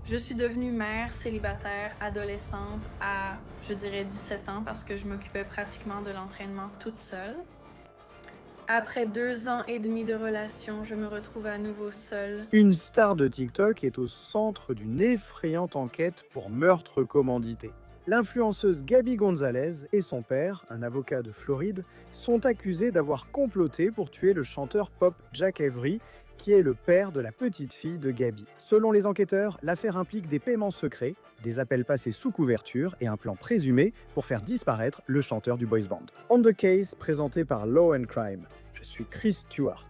Je suis devenue mère célibataire adolescente à, je dirais, 17 ans parce que je m'occupais pratiquement de l'entraînement toute seule. Après 2 ans et demi de relation, je me retrouve à nouveau seule. Une star de TikTok est au centre d'une effrayante enquête pour meurtre commandité. L'influenceuse Gabby Gonzalez et son père, un avocat de Floride, sont accusés d'avoir comploté pour tuer le chanteur pop Jack Avery, qui est le père de la petite fille de Gabby. Selon les enquêteurs, l'affaire implique des paiements secrets, des appels passés sous couverture et un plan présumé pour faire disparaître le chanteur du boys band. On the Case, présenté par Law and Crime. Je suis Chris Stewart.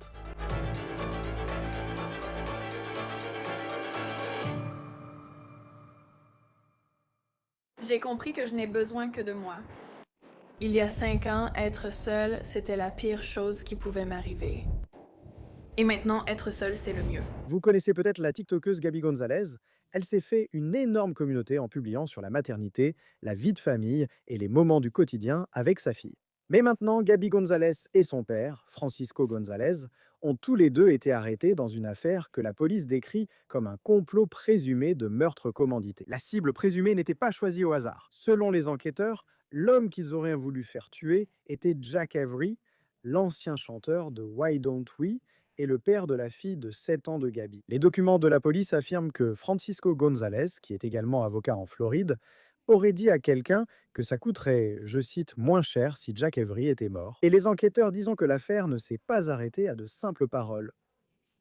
J'ai compris que je n'ai besoin que de moi. Il y a 5 ans, être seule, c'était la pire chose qui pouvait m'arriver. Et maintenant, être seule, c'est le mieux. Vous connaissez peut-être la TikTokeuse Gabby Gonzalez. Elle s'est fait une énorme communauté en publiant sur la maternité, la vie de famille et les moments du quotidien avec sa fille. Mais maintenant, Gabby Gonzalez et son père, Francisco Gonzalez, ont tous les deux été arrêtés dans une affaire que la police décrit comme un complot présumé de meurtre commandité. La cible présumée n'était pas choisie au hasard. Selon les enquêteurs, l'homme qu'ils auraient voulu faire tuer était Jack Avery, l'ancien chanteur de Why Don't We, et le père de la fille de 7 ans de Gaby. Les documents de la police affirment que Francisco Gonzalez, qui est également avocat en Floride, aurait dit à quelqu'un que ça coûterait, je cite, moins cher si Jack Avery était mort. Et les enquêteurs disent que l'affaire ne s'est pas arrêtée à de simples paroles.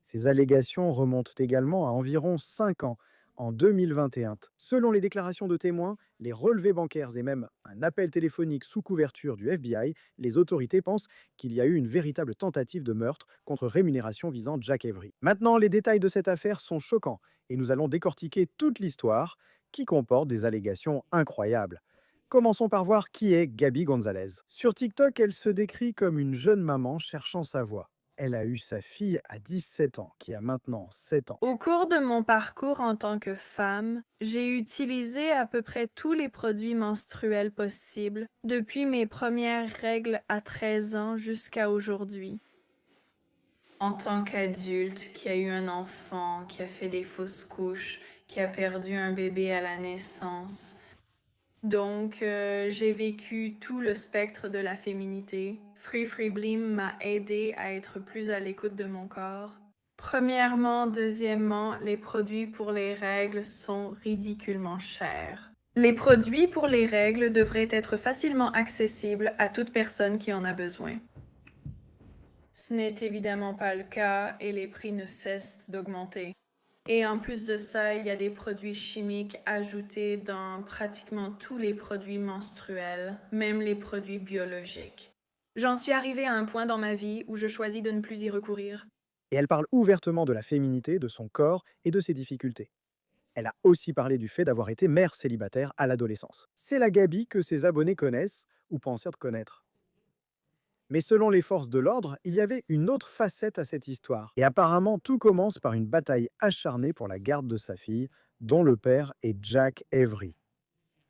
Ces allégations remontent également à environ 5 ans, en 2021. Selon les déclarations de témoins, les relevés bancaires et même un appel téléphonique sous couverture du FBI, les autorités pensent qu'il y a eu une véritable tentative de meurtre contre rémunération visant Jack Avery. Maintenant, les détails de cette affaire sont choquants et nous allons décortiquer toute l'histoire qui comporte des allégations incroyables. Commençons par voir qui est Gabby Gonzalez. Sur TikTok, elle se décrit comme une jeune maman cherchant sa voie. Elle a eu sa fille à 17 ans, qui a maintenant 7 ans. Au cours de mon parcours en tant que femme, j'ai utilisé à peu près tous les produits menstruels possibles, depuis mes premières règles à 13 ans jusqu'à aujourd'hui. En tant qu'adulte qui a eu un enfant, qui a fait des fausses couches, qui a perdu un bébé à la naissance. Donc, j'ai vécu tout le spectre de la féminité. Free Blim m'a aidé à être plus à l'écoute de mon corps. Premièrement, deuxièmement, les produits pour les règles sont ridiculement chers. Les produits pour les règles devraient être facilement accessibles à toute personne qui en a besoin. Ce n'est évidemment pas le cas et les prix ne cessent d'augmenter. Et en plus de ça, il y a des produits chimiques ajoutés dans pratiquement tous les produits menstruels, même les produits biologiques. J'en suis arrivée à un point dans ma vie où je choisis de ne plus y recourir. Et elle parle ouvertement de la féminité, de son corps et de ses difficultés. Elle a aussi parlé du fait d'avoir été mère célibataire à l'adolescence. C'est la Gabi que ses abonnés connaissent ou pensent connaître. Mais selon les forces de l'ordre, il y avait une autre facette à cette histoire. Et apparemment, tout commence par une bataille acharnée pour la garde de sa fille, dont le père est Jack Avery.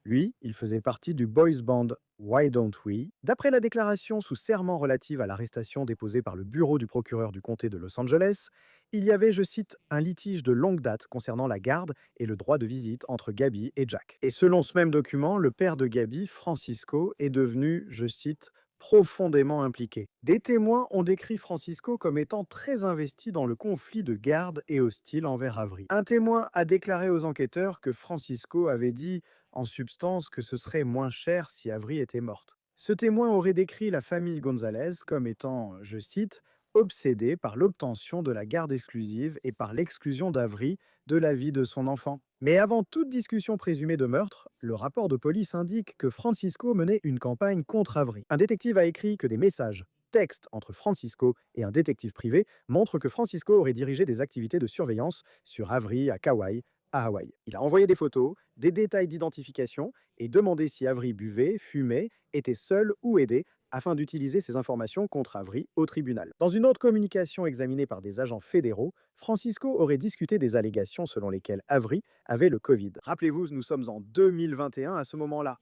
Lui, il faisait partie du boys band Why Don't We. D'après la déclaration sous serment relative à l'arrestation déposée par le bureau du procureur du comté de Los Angeles, il y avait, je cite, un litige de longue date concernant la garde et le droit de visite entre Gabby et Jack. Et selon ce même document, le père de Gabby, Francisco, est devenu, je cite, profondément impliqué. Des témoins ont décrit Francisco comme étant très investi dans le conflit de garde et hostile envers Avery. Un témoin a déclaré aux enquêteurs que Francisco avait dit en substance que ce serait moins cher si Avery était morte. Ce témoin aurait décrit la famille Gonzalez comme étant, je cite, obsédée par l'obtention de la garde exclusive et par l'exclusion d'Avery de la vie de son enfant. Mais avant toute discussion présumée de meurtre, le rapport de police indique que Francisco menait une campagne contre Avery. Un détective a écrit que des messages textes entre Francisco et un détective privé montrent que Francisco aurait dirigé des activités de surveillance sur Avery à Kauai, à Hawaï. Il a envoyé des photos, des détails d'identification et demandé si Avery buvait, fumait, était seul ou aidé afin d'utiliser ces informations contre Avery au tribunal. Dans une autre communication examinée par des agents fédéraux, Francisco aurait discuté des allégations selon lesquelles Avery avait le Covid. Rappelez-vous, nous sommes en 2021 à ce moment-là.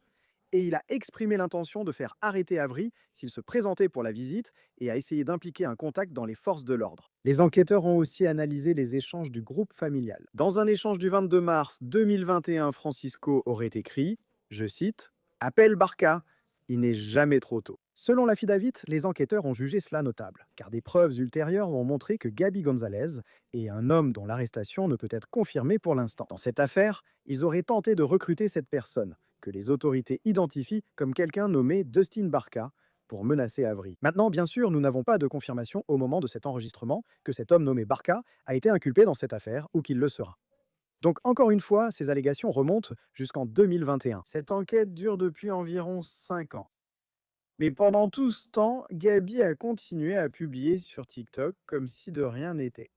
et il a exprimé l'intention de faire arrêter Avery s'il se présentait pour la visite et a essayé d'impliquer un contact dans les forces de l'ordre. Les enquêteurs ont aussi analysé les échanges du groupe familial. Dans un échange du 22 mars 2021, Francisco aurait écrit, je cite, Appelle Barca, il n'est jamais trop tôt. Selon l'affidavit, les enquêteurs ont jugé cela notable, car des preuves ultérieures ont montré que Gaby Gonzalez est un homme dont l'arrestation ne peut être confirmée pour l'instant. Dans cette affaire, ils auraient tenté de recruter cette personne, que les autorités identifient comme quelqu'un nommé Dustin Barca, pour menacer Avery. Maintenant, bien sûr, nous n'avons pas de confirmation au moment de cet enregistrement que cet homme nommé Barca a été inculpé dans cette affaire ou qu'il le sera. Donc, encore une fois, ces allégations remontent jusqu'en 2021. Cette enquête dure depuis environ 5 ans. Mais pendant tout ce temps, Gaby a continué à publier sur TikTok comme si de rien n'était.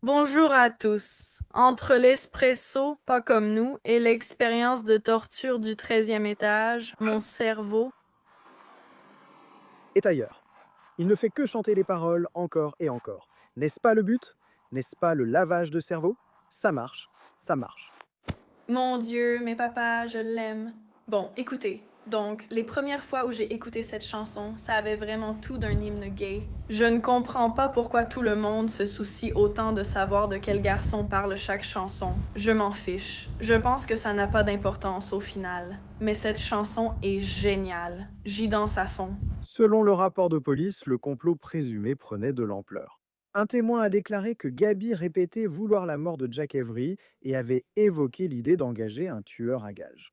Bonjour à tous. Entre l'espresso, pas comme nous, et l'expérience de torture du 13e étage, mon cerveau est ailleurs. Il ne fait que chanter les paroles encore et encore. N'est-ce pas le but? N'est-ce pas le lavage de cerveau? Ça marche, ça marche. Mon Dieu, mais papa, je l'aime. Bon, écoutez. Donc, les premières fois où j'ai écouté cette chanson, ça avait vraiment tout d'un hymne gay. Je ne comprends pas pourquoi tout le monde se soucie autant de savoir de quel garçon parle chaque chanson. Je m'en fiche. Je pense que ça n'a pas d'importance au final. Mais cette chanson est géniale. J'y danse à fond. Selon le rapport de police, le complot présumé prenait de l'ampleur. Un témoin a déclaré que Gaby répétait vouloir la mort de Jack Avery et avait évoqué l'idée d'engager un tueur à gages.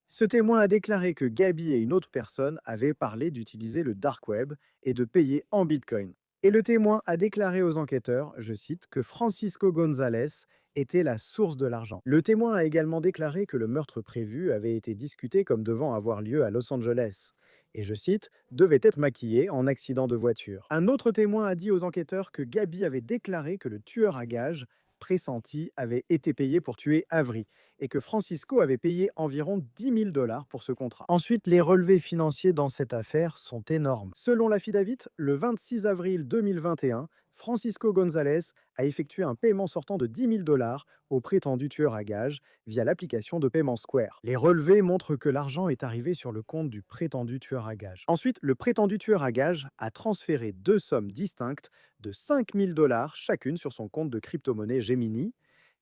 Ce témoin a déclaré que Gaby et une autre personne avaient parlé d'utiliser le dark web et de payer en bitcoin. Et le témoin a déclaré aux enquêteurs, je cite, que Francisco González était la source de l'argent. Le témoin a également déclaré que le meurtre prévu avait été discuté comme devant avoir lieu à Los Angeles et, je cite, devait être maquillé en accident de voiture. Un autre témoin a dit aux enquêteurs que Gaby avait déclaré que le tueur à gages pressenti avait été payé pour tuer Avery et que Francisco avait payé environ 10 000 $ pour ce contrat. Ensuite, les relevés financiers dans cette affaire sont énormes. Selon l'affidavit, le 26 avril 2021, Francisco González a effectué un paiement sortant de 10 000 $ au prétendu tueur à gages via l'application de paiement Square. Les relevés montrent que l'argent est arrivé sur le compte du prétendu tueur à gages. Ensuite, le prétendu tueur à gages a transféré deux sommes distinctes de 5 000 $ chacune sur son compte de crypto-monnaie Gemini,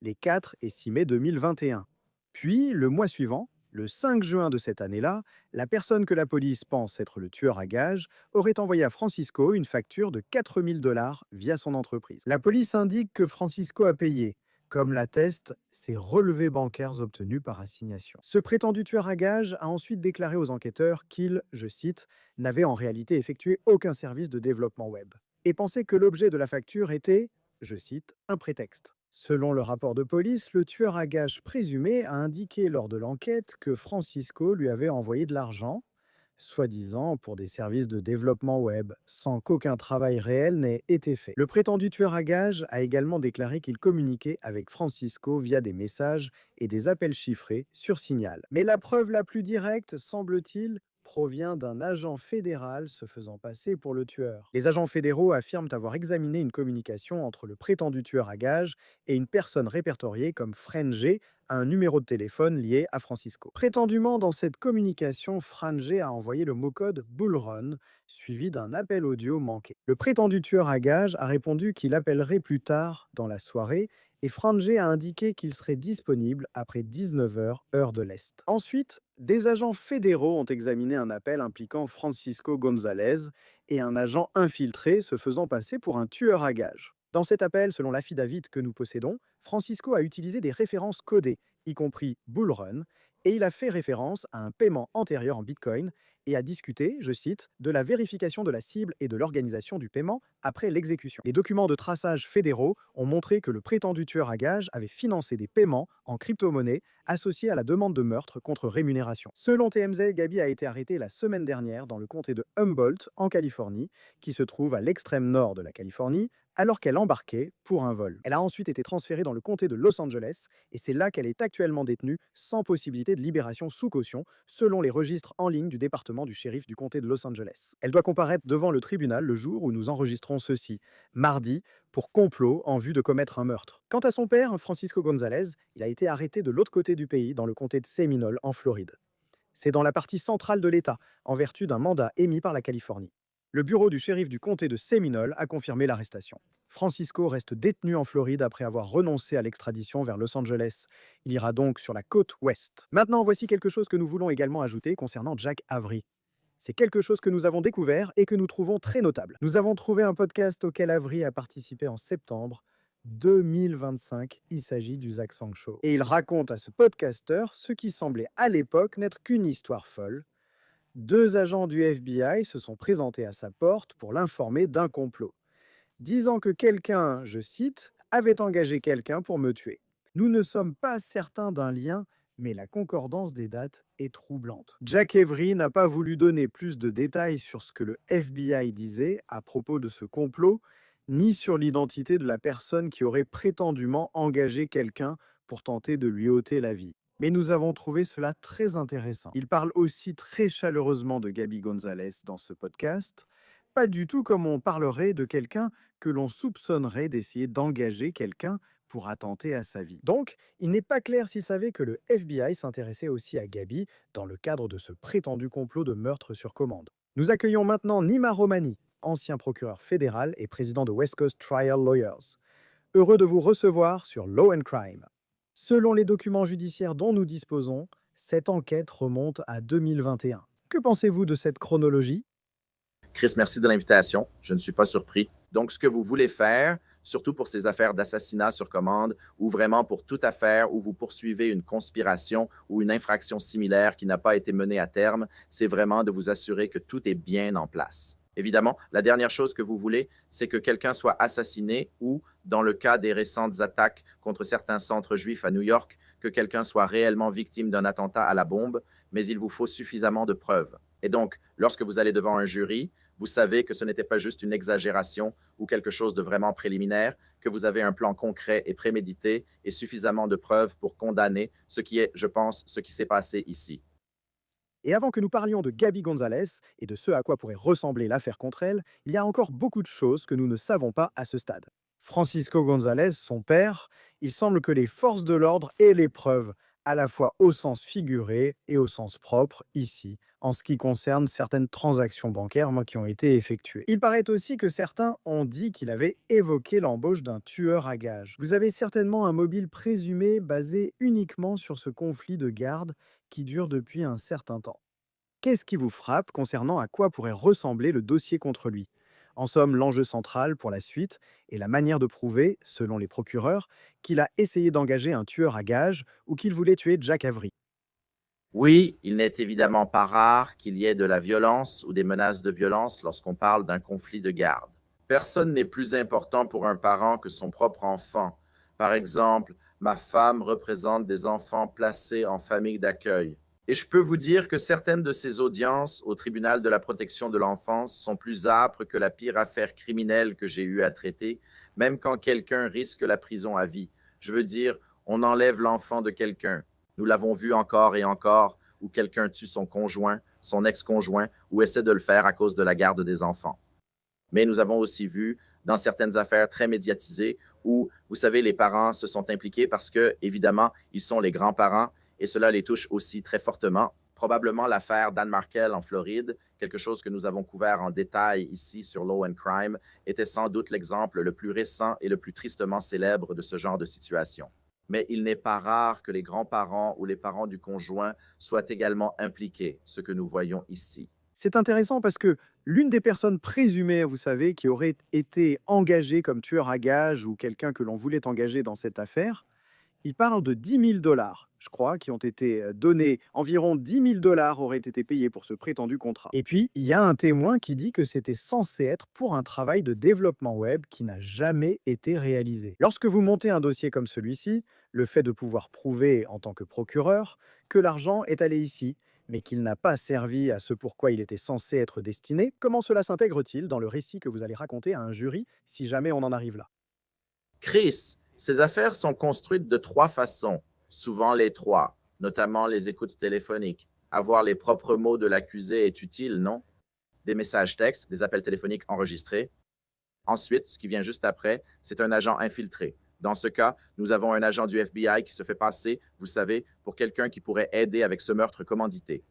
les 4 et 6 mai 2021. Puis, le mois suivant, le 5 juin de cette année-là, la personne que la police pense être le tueur à gages aurait envoyé à Francisco une facture de 4 000 $ via son entreprise. La police indique que Francisco a payé, comme l'attestent ses relevés bancaires obtenus par assignation. Ce prétendu tueur à gages a ensuite déclaré aux enquêteurs qu'il, je cite, n'avait en réalité effectué aucun service de développement web et pensait que l'objet de la facture était, je cite, un prétexte. Selon le rapport de police, le tueur à gages présumé a indiqué lors de l'enquête que Francisco lui avait envoyé de l'argent, soi-disant pour des services de développement web, sans qu'aucun travail réel n'ait été fait. Le prétendu tueur à gages a également déclaré qu'il communiquait avec Francisco via des messages et des appels chiffrés sur Signal. Mais la preuve la plus directe, semble-t-il, provient d'un agent fédéral se faisant passer pour le tueur. Les agents fédéraux affirment avoir examiné une communication entre le prétendu tueur à gages et une personne répertoriée comme Frangé à un numéro de téléphone lié à Francisco. Prétendument, dans cette communication, Frangé a envoyé le mot-code Bullrun, suivi d'un appel audio manqué. Le prétendu tueur à gages a répondu qu'il appellerait plus tard dans la soirée et Frangé a indiqué qu'il serait disponible après 19 h, heure de l'Est. Ensuite, des agents fédéraux ont examiné un appel impliquant Francisco González et un agent infiltré se faisant passer pour un tueur à gages. Dans cet appel, selon l'affidavit que nous possédons, Francisco a utilisé des références codées, y compris Bullrun, et il a fait référence à un paiement antérieur en Bitcoin et a discuté, je cite, de la vérification de la cible et de l'organisation du paiement après l'exécution. Les documents de traçage fédéraux ont montré que le prétendu tueur à gages avait financé des paiements en crypto-monnaie associés à la demande de meurtre contre rémunération. Selon TMZ, Gaby a été arrêtée la semaine dernière dans le comté de Humboldt, en Californie, qui se trouve à l'extrême nord de la Californie, alors qu'elle embarquait pour un vol. Elle a ensuite été transférée dans le comté de Los Angeles et c'est là qu'elle est actuellement détenue sans possibilité de libération sous caution, selon les registres en ligne du département du shérif du comté de Los Angeles. Elle doit comparaître devant le tribunal le jour où nous enregistrons ceci, mardi, pour complot en vue de commettre un meurtre. Quant à son père, Francisco González, il a été arrêté de l'autre côté du pays, dans le comté de Seminole, en Floride. C'est dans la partie centrale de l'État, en vertu d'un mandat émis par la Californie. Le bureau du shérif du comté de Seminole a confirmé l'arrestation. Francisco reste détenu en Floride après avoir renoncé à l'extradition vers Los Angeles. Il ira donc sur la côte ouest. Maintenant, voici quelque chose que nous voulons également ajouter concernant Jack Avery. C'est quelque chose que nous avons découvert et que nous trouvons très notable. Nous avons trouvé un podcast auquel Avery a participé en septembre 2025. Il s'agit du Zach Sang Show. Et il raconte à ce podcasteur ce qui semblait à l'époque n'être qu'une histoire folle. Deux agents du FBI se sont présentés à sa porte pour l'informer d'un complot, disant que quelqu'un, je cite, avait engagé quelqu'un pour me tuer. Nous ne sommes pas certains d'un lien, mais la concordance des dates est troublante. Jack Avery n'a pas voulu donner plus de détails sur ce que le FBI disait à propos de ce complot, ni sur l'identité de la personne qui aurait prétendument engagé quelqu'un pour tenter de lui ôter la vie. Mais nous avons trouvé cela très intéressant. Il parle aussi très chaleureusement de Gabby Gonzalez dans ce podcast, pas du tout comme on parlerait de quelqu'un que l'on soupçonnerait d'essayer d'engager quelqu'un pour attenter à sa vie. Donc, il n'est pas clair s'il savait que le FBI s'intéressait aussi à Gabby dans le cadre de ce prétendu complot de meurtre sur commande. Nous accueillons maintenant Nima Romani, ancien procureur fédéral et président de West Coast Trial Lawyers. Heureux de vous recevoir sur Law and Crime. Selon les documents judiciaires dont nous disposons, cette enquête remonte à 2021. Que pensez-vous de cette chronologie? Chris, merci de l'invitation. Je ne suis pas surpris. Donc, ce que vous voulez faire, surtout pour ces affaires d'assassinat sur commande ou vraiment pour toute affaire où vous poursuivez une conspiration ou une infraction similaire qui n'a pas été menée à terme, c'est vraiment de vous assurer que tout est bien en place. Évidemment, la dernière chose que vous voulez, c'est que quelqu'un soit assassiné ou, dans le cas des récentes attaques contre certains centres juifs à New York, que quelqu'un soit réellement victime d'un attentat à la bombe, mais il vous faut suffisamment de preuves. Et donc, lorsque vous allez devant un jury, vous savez que ce n'était pas juste une exagération ou quelque chose de vraiment préliminaire, que vous avez un plan concret et prémédité et suffisamment de preuves pour condamner ce qui est, je pense, ce qui s'est passé ici. Et avant que nous parlions de Gabby Gonzalez et de ce à quoi pourrait ressembler l'affaire contre elle, il y a encore beaucoup de choses que nous ne savons pas à ce stade. Francisco Gonzalez, son père, il semble que les forces de l'ordre aient les preuves, à la fois au sens figuré et au sens propre, ici, en ce qui concerne certaines transactions bancaires qui ont été effectuées. Il paraît aussi que certains ont dit qu'il avait évoqué l'embauche d'un tueur à gages. Vous avez certainement un mobile présumé basé uniquement sur ce conflit de garde qui dure depuis un certain temps. Qu'est-ce qui vous frappe concernant à quoi pourrait ressembler le dossier contre lui? En somme, l'enjeu central pour la suite est la manière de prouver, selon les procureurs, qu'il a essayé d'engager un tueur à gages ou qu'il voulait tuer Jack Avery. Oui, il n'est évidemment pas rare qu'il y ait de la violence ou des menaces de violence lorsqu'on parle d'un conflit de garde. Personne n'est plus important pour un parent que son propre enfant. Par exemple, ma femme représente des enfants placés en famille d'accueil. Et je peux vous dire que certaines de ces audiences au tribunal de la protection de l'enfance sont plus âpres que la pire affaire criminelle que j'ai eu à traiter, même quand quelqu'un risque la prison à vie. Je veux dire, on enlève l'enfant de quelqu'un. Nous l'avons vu encore et encore, où quelqu'un tue son conjoint, son ex-conjoint, ou essaie de le faire à cause de la garde des enfants. Mais nous avons aussi vu dans certaines affaires très médiatisées où, vous savez, les parents se sont impliqués parce que, évidemment, ils sont les grands-parents et cela les touche aussi très fortement. Probablement l'affaire d'Anne Markel en Floride, quelque chose que nous avons couvert en détail ici sur Law and Crime, était sans doute l'exemple le plus récent et le plus tristement célèbre de ce genre de situation. Mais il n'est pas rare que les grands-parents ou les parents du conjoint soient également impliqués, ce que nous voyons ici. C'est intéressant parce que l'une des personnes présumées, vous savez, qui aurait été engagée comme tueur à gages ou quelqu'un que l'on voulait engager dans cette affaire, il parle de 10 000 $, je crois, qui ont été donnés. Environ 10 000 $ auraient été payés pour ce prétendu contrat. Et puis, il y a un témoin qui dit que c'était censé être pour un travail de développement web qui n'a jamais été réalisé. Lorsque vous montez un dossier comme celui-ci, le fait de pouvoir prouver en tant que procureur que l'argent est allé ici, mais qu'il n'a pas servi à ce pourquoi il était censé être destiné, comment cela s'intègre-t-il dans le récit que vous allez raconter à un jury si jamais on en arrive là? Chris, ces affaires sont construites de trois façons, souvent les trois, notamment les écoutes téléphoniques. Avoir les propres mots de l'accusé est utile, non? Des messages textes, des appels téléphoniques enregistrés. Ensuite, ce qui vient juste après, c'est un agent infiltré. Dans ce cas, nous avons un agent du FBI qui se fait passer, vous savez, pour quelqu'un qui pourrait aider avec ce meurtre commandité.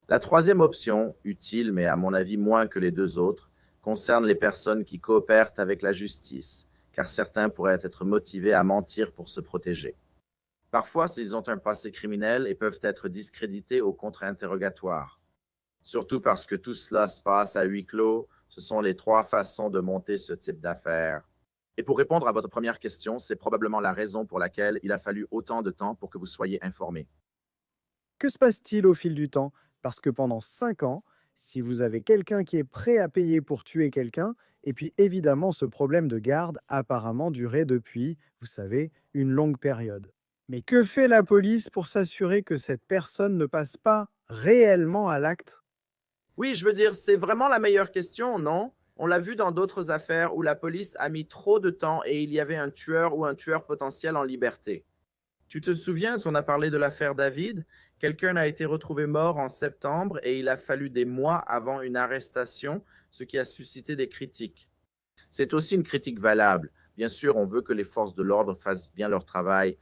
La troisième option, utile mais à mon avis moins que les deux autres, concerne les personnes qui coopèrent avec la justice, car certains pourraient être motivés à mentir pour se protéger. Parfois, ils ont un passé criminel et peuvent être discrédités au contre-interrogatoire. Surtout parce que tout cela se passe à huis clos, ce sont les trois façons de monter ce type d'affaires. Et pour répondre à votre première question, c'est probablement la raison pour laquelle il a fallu autant de temps pour que vous soyez informés. Que se passe-t-il au fil du temps? Parce que pendant 5 ans, si vous avez quelqu'un qui est prêt à payer pour tuer quelqu'un, et puis évidemment ce problème de garde apparemment durait depuis, vous savez, une longue période. Mais que fait la police pour s'assurer que cette personne ne passe pas réellement à l'acte? Oui, je veux dire, c'est vraiment la meilleure question, non? On l'a vu dans d'autres affaires où la police a mis trop de temps et il y avait un tueur ou un tueur potentiel en liberté. Tu te souviens, on a parlé de l'affaire David? Quelqu'un a été retrouvé mort en septembre et il a fallu des mois avant une arrestation, ce qui a suscité des critiques. C'est aussi une critique valable. Bien sûr, on veut que les forces de l'ordre fassent bien leur travail.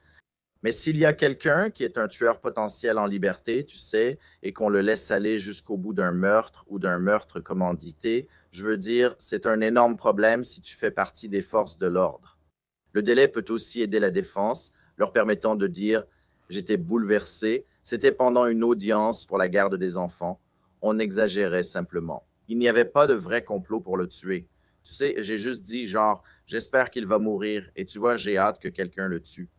Mais s'il y a quelqu'un qui est un tueur potentiel en liberté, tu sais, et qu'on le laisse aller jusqu'au bout d'un meurtre ou d'un meurtre commandité, je veux dire, c'est un énorme problème si tu fais partie des forces de l'ordre. Le délai peut aussi aider la défense, leur permettant de dire j'étais bouleversé, c'était pendant une audience pour la garde des enfants. On exagérait simplement. Il n'y avait pas de vrai complot pour le tuer. Tu sais, j'ai juste dit genre j'espère qu'il va mourir et tu vois, j'ai hâte que quelqu'un le tue.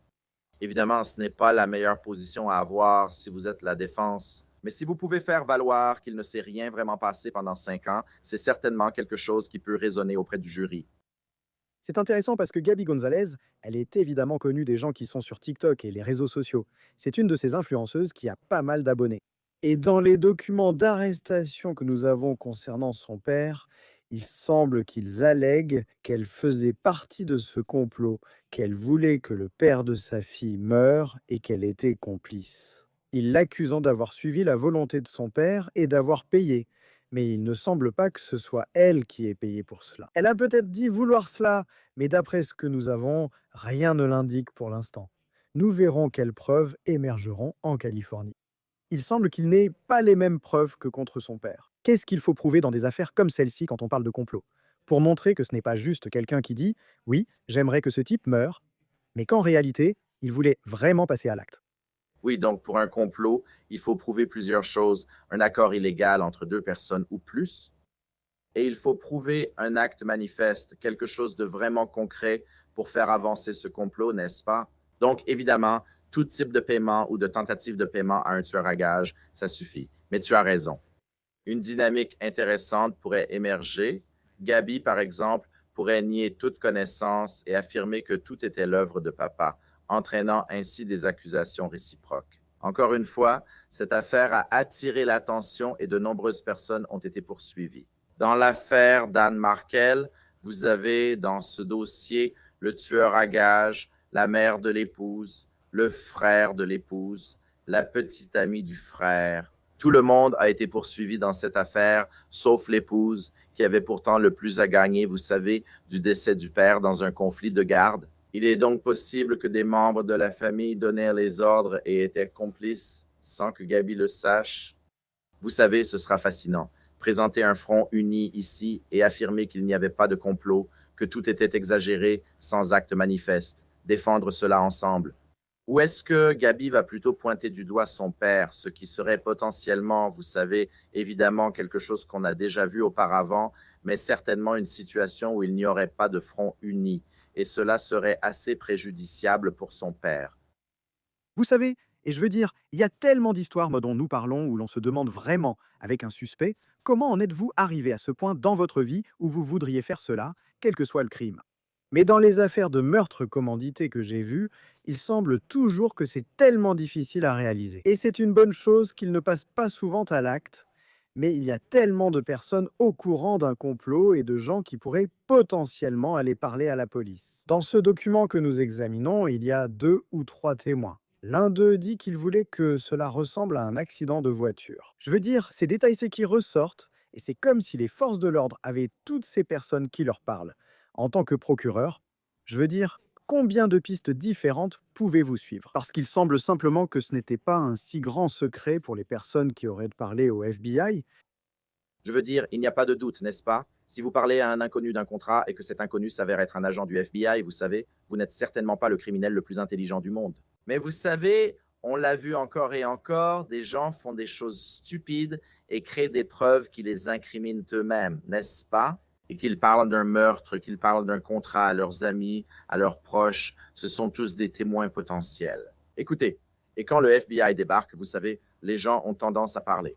Évidemment, ce n'est pas la meilleure position à avoir si vous êtes la défense. Mais si vous pouvez faire valoir qu'il ne s'est rien vraiment passé pendant 5 ans, c'est certainement quelque chose qui peut résonner auprès du jury. C'est intéressant parce que Gabi Gonzalez, elle est évidemment connue des gens qui sont sur TikTok et les réseaux sociaux. C'est une de ces influenceuses qui a pas mal d'abonnés. Et dans les documents d'arrestation que nous avons concernant son père, il semble qu'ils allèguent qu'elle faisait partie de ce complot, qu'elle voulait que le père de sa fille meure et qu'elle était complice. Ils l'accusant d'avoir suivi la volonté de son père et d'avoir payé, mais il ne semble pas que ce soit elle qui ait payé pour cela. Elle a peut-être dit vouloir cela, mais d'après ce que nous avons, rien ne l'indique pour l'instant. Nous verrons quelles preuves émergeront en Californie. Il semble qu'il n'ait pas les mêmes preuves que contre son père. Qu'est-ce qu'il faut prouver dans des affaires comme celle-ci quand on parle de complot? Pour montrer que ce n'est pas juste quelqu'un qui dit oui, j'aimerais que ce type meure, mais qu'en réalité, il voulait vraiment passer à l'acte. Oui, donc pour un complot, il faut prouver plusieurs choses. Un accord illégal entre deux personnes ou plus, et il faut prouver un acte manifeste, quelque chose de vraiment concret pour faire avancer ce complot, n'est-ce pas? Donc, évidemment, tout type de paiement ou de tentative de paiement à un tueur à gage, ça suffit. Mais tu as raison. Une dynamique intéressante pourrait émerger. Gabi, par exemple, pourrait nier toute connaissance et affirmer que tout était l'œuvre de papa, entraînant ainsi des accusations réciproques. Encore une fois, cette affaire a attiré l'attention et de nombreuses personnes ont été poursuivies. Dans l'affaire d'Anne Markel, vous avez dans ce dossier le tueur à gages, la mère de l'épouse, le frère de l'épouse, la petite amie du frère. Tout le monde a été poursuivi dans cette affaire, sauf l'épouse, qui avait pourtant le plus à gagner, vous savez, du décès du père dans un conflit de garde. Il est donc possible que des membres de la famille donnèrent les ordres et étaient complices sans que Gabi le sache. Vous savez, ce sera fascinant. Présenter un front uni ici et affirmer qu'il n'y avait pas de complot, que tout était exagéré sans acte manifeste. Défendre cela ensemble. Ou est-ce que Gabi va plutôt pointer du doigt son père, ce qui serait potentiellement, vous savez, évidemment quelque chose qu'on a déjà vu auparavant, mais certainement une situation où il n'y aurait pas de front uni, et cela serait assez préjudiciable pour son père. Vous savez, et je veux dire, il y a tellement d'histoires dont nous parlons où l'on se demande vraiment, avec un suspect, comment en êtes-vous arrivé à ce point dans votre vie où vous voudriez faire cela, quel que soit le crime. Mais dans les affaires de meurtre commandité que j'ai vues, il semble toujours que c'est tellement difficile à réaliser. Et c'est une bonne chose qu'il ne passe pas souvent à l'acte, mais il y a tellement de personnes au courant d'un complot et de gens qui pourraient potentiellement aller parler à la police. Dans ce document que nous examinons, il y a 2 ou 3 témoins. L'un d'eux dit qu'il voulait que cela ressemble à un accident de voiture. Je veux dire, ces détails, c'est qui ressortent, et c'est comme si les forces de l'ordre avaient toutes ces personnes qui leur parlent. En tant que procureur, je veux dire, Combien de pistes différentes pouvez-vous suivre? Parce qu'il semble simplement que ce n'était pas un si grand secret pour les personnes qui auraient parlé au FBI. Je veux dire, il n'y a pas de doute, n'est-ce pas? Si vous parlez à un inconnu d'un contrat et que cet inconnu s'avère être un agent du FBI, vous savez, vous n'êtes certainement pas le criminel le plus intelligent du monde. Mais vous savez, on l'a vu encore et encore, des gens font des choses stupides et créent des preuves qui les incriminent eux-mêmes, n'est-ce pas? Et qu'ils parlent d'un meurtre, qu'ils parlent d'un contrat à leurs amis, à leurs proches, ce sont tous des témoins potentiels. Écoutez, et quand le FBI débarque, vous savez, les gens ont tendance à parler.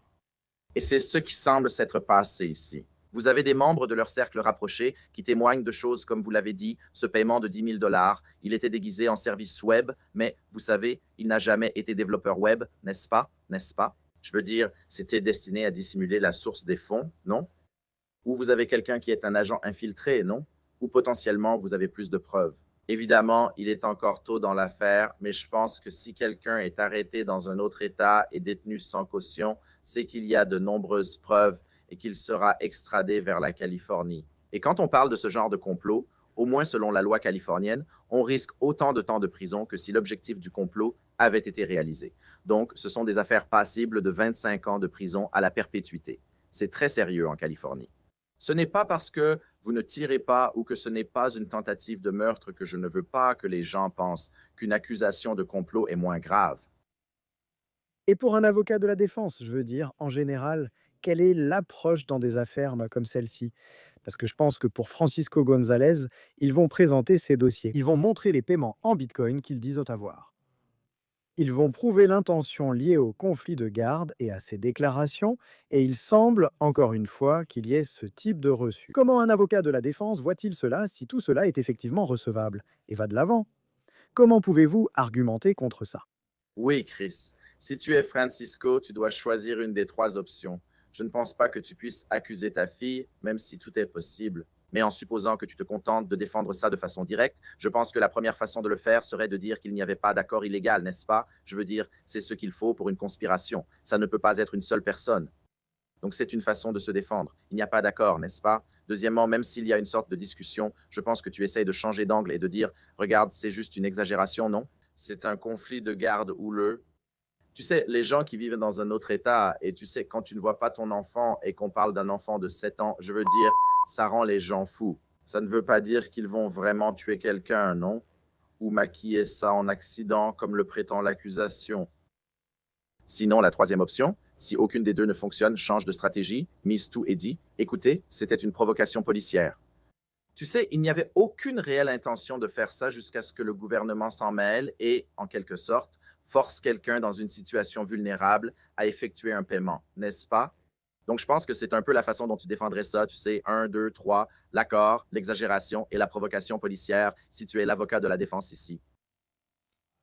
Et c'est ce qui semble s'être passé ici. Vous avez des membres de leur cercle rapproché qui témoignent de choses comme vous l'avez dit, ce paiement de 10 000 $, il était déguisé en service web, mais vous savez, il n'a jamais été développeur web, n'est-ce pas? N'est-ce pas? Je veux dire, c'était destiné à dissimuler la source des fonds, non? Ou vous avez quelqu'un qui est un agent infiltré, non? Ou potentiellement vous avez plus de preuves. Évidemment, il est encore tôt dans l'affaire, mais je pense que si quelqu'un est arrêté dans un autre État et détenu sans caution, c'est qu'il y a de nombreuses preuves et qu'il sera extradé vers la Californie. Et quand on parle de ce genre de complot, au moins selon la loi californienne, on risque autant de temps de prison que si l'objectif du complot avait été réalisé. Donc, ce sont des affaires passibles de 25 ans de prison à la perpétuité. C'est très sérieux en Californie. Ce n'est pas parce que vous ne tirez pas ou que ce n'est pas une tentative de meurtre que je ne veux pas que les gens pensent qu'une accusation de complot est moins grave. Et pour un avocat de la défense, je veux dire, en général, quelle est l'approche dans des affaires comme celle-ci? Parce que je pense que pour Francisco González, ils vont présenter ces dossiers. Ils vont montrer les paiements en Bitcoin qu'ils disent avoir. Ils vont prouver l'intention liée au conflit de garde et à ses déclarations, et il semble, encore une fois, qu'il y ait ce type de reçu. Comment un avocat de la défense voit-il cela si tout cela est effectivement recevable et va de l'avant? Comment pouvez-vous argumenter contre ça? Oui, Chris. Si tu es Francisco, tu dois choisir une des trois options. Je ne pense pas que tu puisses accuser ta fille, même si tout est possible. Mais en supposant que tu te contentes de défendre ça de façon directe, je pense que la première façon de le faire serait de dire qu'il n'y avait pas d'accord illégal, n'est-ce pas? Je veux dire, c'est ce qu'il faut pour une conspiration. Ça ne peut pas être une seule personne. Donc c'est une façon de se défendre. Il n'y a pas d'accord, n'est-ce pas? Deuxièmement, même s'il y a une sorte de discussion, je pense que tu essayes de changer d'angle et de dire, regarde, c'est juste une exagération, non? C'est un conflit de garde houleux. Tu sais, les gens qui vivent dans un autre État, et tu sais, quand tu ne vois pas ton enfant et qu'on parle d'un enfant de 7 ans, je veux dire, ça rend les gens fous. Ça ne veut pas dire qu'ils vont vraiment tuer quelqu'un, non? Ou maquiller ça en accident, comme le prétend l'accusation. Sinon, la troisième option, si aucune des deux ne fonctionne, change de stratégie, mise tout et dit, écoutez, c'était une provocation policière. Tu sais, il n'y avait aucune réelle intention de faire ça jusqu'à ce que le gouvernement s'en mêle et, en quelque sorte, force quelqu'un dans une situation vulnérable à effectuer un paiement, n'est-ce pas? Donc, je pense que c'est un peu la façon dont tu défendrais ça, tu sais, 1, 2, 3, l'accord, l'exagération et la provocation policière, si tu es l'avocat de la défense ici.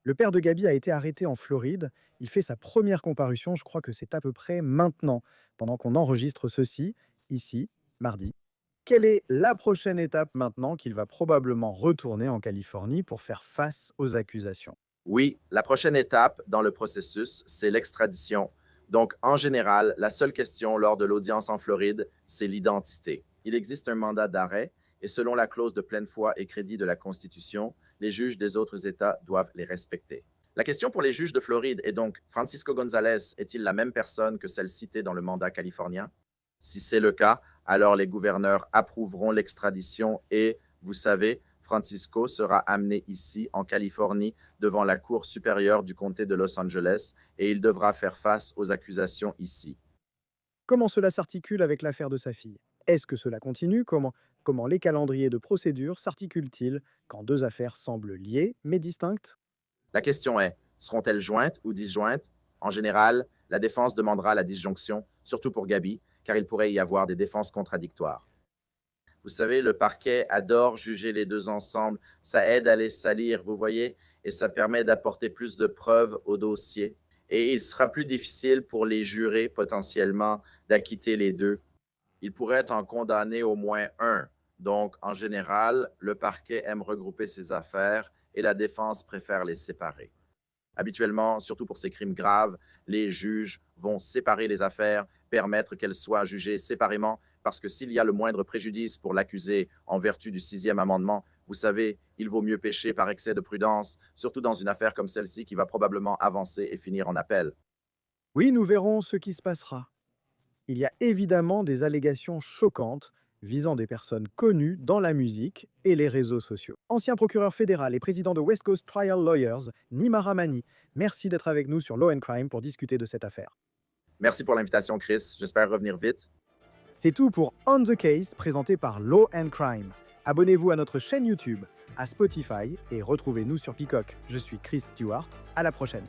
Le père de Gabi a été arrêté en Floride. Il fait sa première comparution, je crois que c'est à peu près maintenant, pendant qu'on enregistre ceci, ici, mardi. Quelle est la prochaine étape maintenant qu'il va probablement retourner en Californie pour faire face aux accusations? Oui, la prochaine étape dans le processus, c'est l'extradition. Donc, en général, la seule question lors de l'audience en Floride, c'est l'identité. Il existe un mandat d'arrêt et selon la clause de pleine foi et crédit de la Constitution, les juges des autres États doivent les respecter. La question pour les juges de Floride est donc, Francisco González est-il la même personne que celle citée dans le mandat californien? Si c'est le cas, alors les gouverneurs approuveront l'extradition et, vous savez, Francisco sera amené ici, en Californie, devant la Cour supérieure du comté de Los Angeles et il devra faire face aux accusations ici. Comment cela s'articule avec l'affaire de sa fille? Est-ce que cela continue? Comment les calendriers de procédure s'articulent-ils quand deux affaires semblent liées mais distinctes? La question est, seront-elles jointes ou disjointes? En général, la défense demandera la disjonction, surtout pour Gabi, car il pourrait y avoir des défenses contradictoires. Vous savez, le parquet adore juger les deux ensemble. Ça aide à les salir, vous voyez, et ça permet d'apporter plus de preuves au dossier. Et il sera plus difficile pour les jurés, potentiellement, d'acquitter les deux. Ils pourraient en condamner au moins un. Donc, en général, le parquet aime regrouper ses affaires et la défense préfère les séparer. Habituellement, surtout pour ces crimes graves, les juges vont séparer les affaires, permettre qu'elles soient jugées séparément, parce que s'il y a le moindre préjudice pour l'accusé en vertu du 6e amendement, Vous savez, il vaut mieux pécher par excès de prudence, surtout dans une affaire comme celle-ci qui va probablement avancer et finir en appel. Oui, nous verrons ce qui se passera. Il y a évidemment des allégations choquantes visant des personnes connues dans la musique et les réseaux sociaux. Ancien procureur fédéral et président de West Coast Trial Lawyers, Nima Ramani, merci d'être avec nous sur Law and Crime pour discuter de cette affaire. Merci pour l'invitation, Chris. J'espère revenir vite. C'est tout pour On the Case, présenté par Law and Crime. Abonnez-vous à notre chaîne YouTube, à Spotify et retrouvez-nous sur Peacock. Je suis Chris Stewart. À la prochaine.